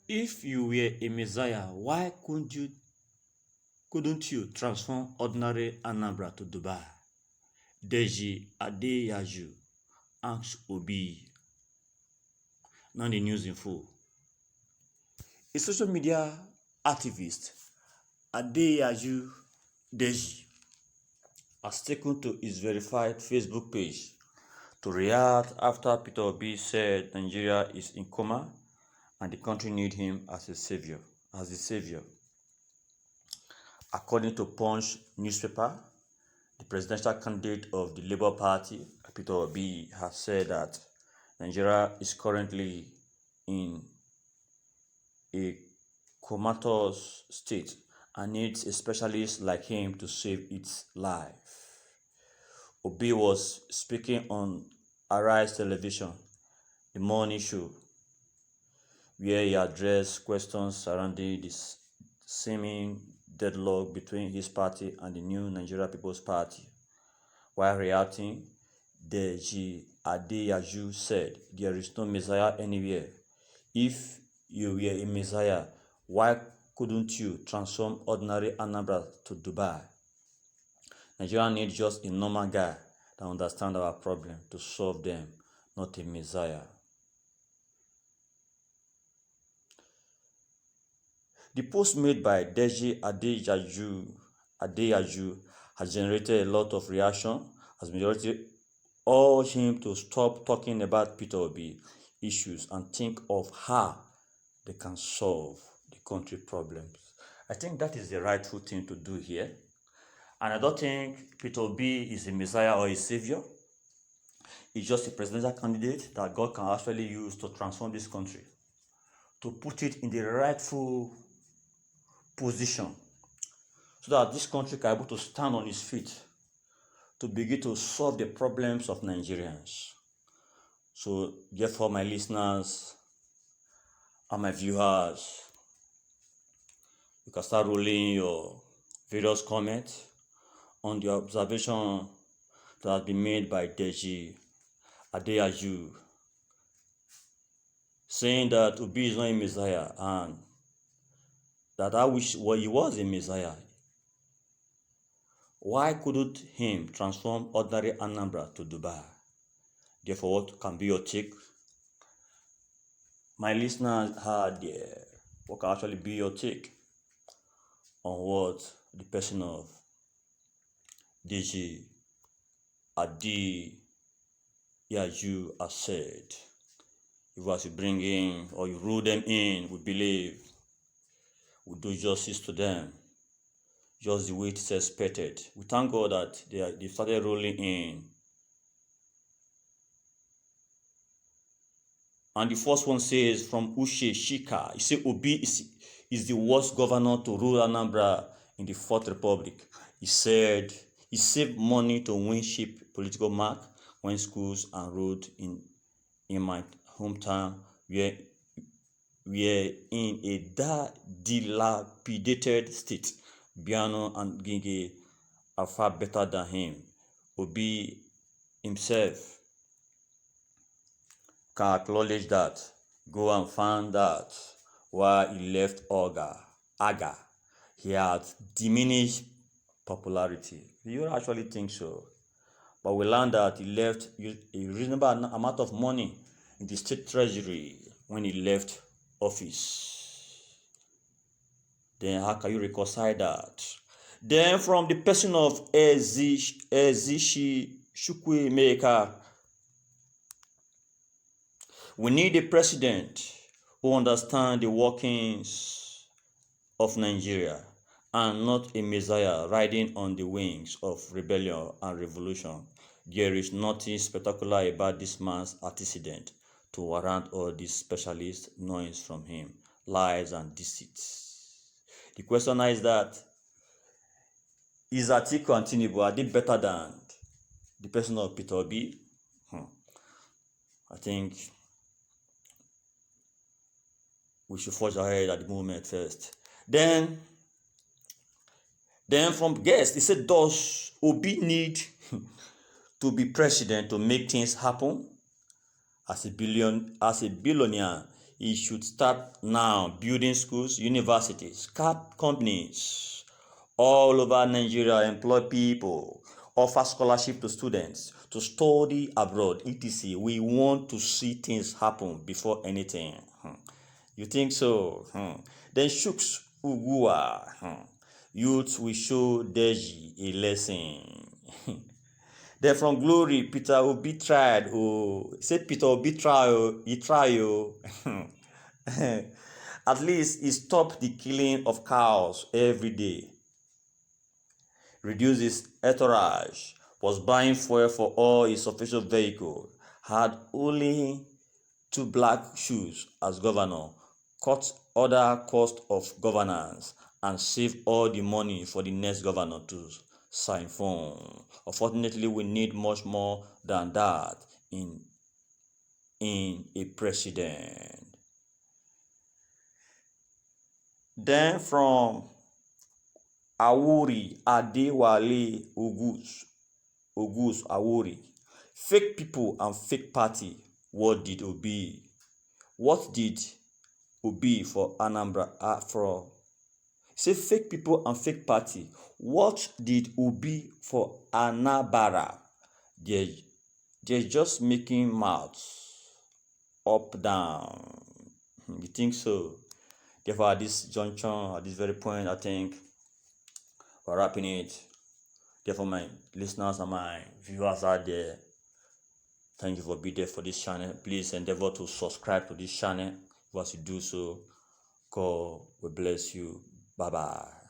If you were a messiah, why couldn't you transform ordinary Anambra to Dubai? Deji Adeyanyu asks Obi. Now the news in full. A social media activist, Adeyanyu Deji, has taken to his verified Facebook page to react after Peter Obi said Nigeria is in coma and the country needs him as a savior. According to Punch newspaper, the presidential candidate of the Labour Party, Peter Obi, has said that Nigeria is currently in a comatose state and needs a specialist like him to save its life. Obi was speaking on Arise Television, the morning show, where he addressed questions surrounding this seeming deadlock between his party and the new Nigeria People's Party. While reacting, Deji Adeyanyu said, "There is no Messiah anywhere. If you were a Messiah, why couldn't you transform ordinary Anambra to Dubai? Nigeria needs just a normal guy that understands our problem to solve them, not a Messiah." The post made by Deji Adeyanyu has generated a lot of reaction, as majority urge him to stop talking about Peter Obi issues and think of how they can solve the country problems. I think that is the rightful thing to do here. And I don't think Peter Obi is a messiah or a savior. He's just a presidential candidate that God can actually use to transform this country, to put it in the rightful position, so that this country can be able to stand on its feet to begin to solve the problems of Nigerians. So therefore, my listeners and my viewers, you can start rolling your various comments on the observation that has been made by Deji Adeyanyu, saying that Obi is not a messiah and that I wish he was a messiah. Why couldn't him transform ordinary Anambra to Dubai? Therefore, what can be your take? My listeners had what can actually be your take on what the person of Deji Adeyanyu has said. If you to bring in or you rule them in, we believe we do justice to them, just the way it is expected. We thank God that they started rolling in. And the first one says from Ushe Shika, he said Obi is the worst governor to rule Anambra in the Fourth Republic. He said he saved money to win cheap political mark when schools and roads in my hometown were in a dilapidated state. Biano and Ginge are far better than him. Obi himself can acknowledge that. Go and find out why he left Aga. He had diminished popularity. You actually think so? But we learned that he left a reasonable amount of money in the state treasury when he left office. Then how can you reconcile that? Then from the person of Ezishi Chukwuemeka, we need a president who understands the workings of Nigeria and not a messiah riding on the wings of rebellion and revolution. There is nothing spectacular about this man's antecedent to warrant all these specialist noise from him, lies and deceits. The question is that, is Atiku and Tinubu, are they better than the person of Peter Obi? I think we should forge ahead at the moment first. Then from guests, he said, does Obi need to be president to make things happen? As a billionaire, He should start now building schools, universities, companies all over Nigeria, employ people, offer scholarship to students to study abroad, etc. We want to see things happen before anything. You think so? Then Shooks Ugua, youth will show Deji a lesson. Then from Glory, Peter Obi tried. Oh, say Peter Obi try. Oh, he try. Oh. At least he stopped the killing of cows every day. Reduced his entourage. Was buying fuel for all his official vehicles. Had only 2 black shoes as governor. Cut other cost of governance and save all the money for the next governor to sign for. Unfortunately, we need much more than that in a president. Then from Awuri Adewale Ogus Awuri, fake people and fake party. What did Obi for Anambra for? Say fake people and fake party. What did Obi for Anambra? They're just making mouths up down. You think so? Therefore, at this junction, at this very point, I think we're wrapping it. Therefore, my listeners and my viewers out there, thank you for being there for this channel. Please endeavor to subscribe to this channel. Once you do so, God will bless you. Bye-bye.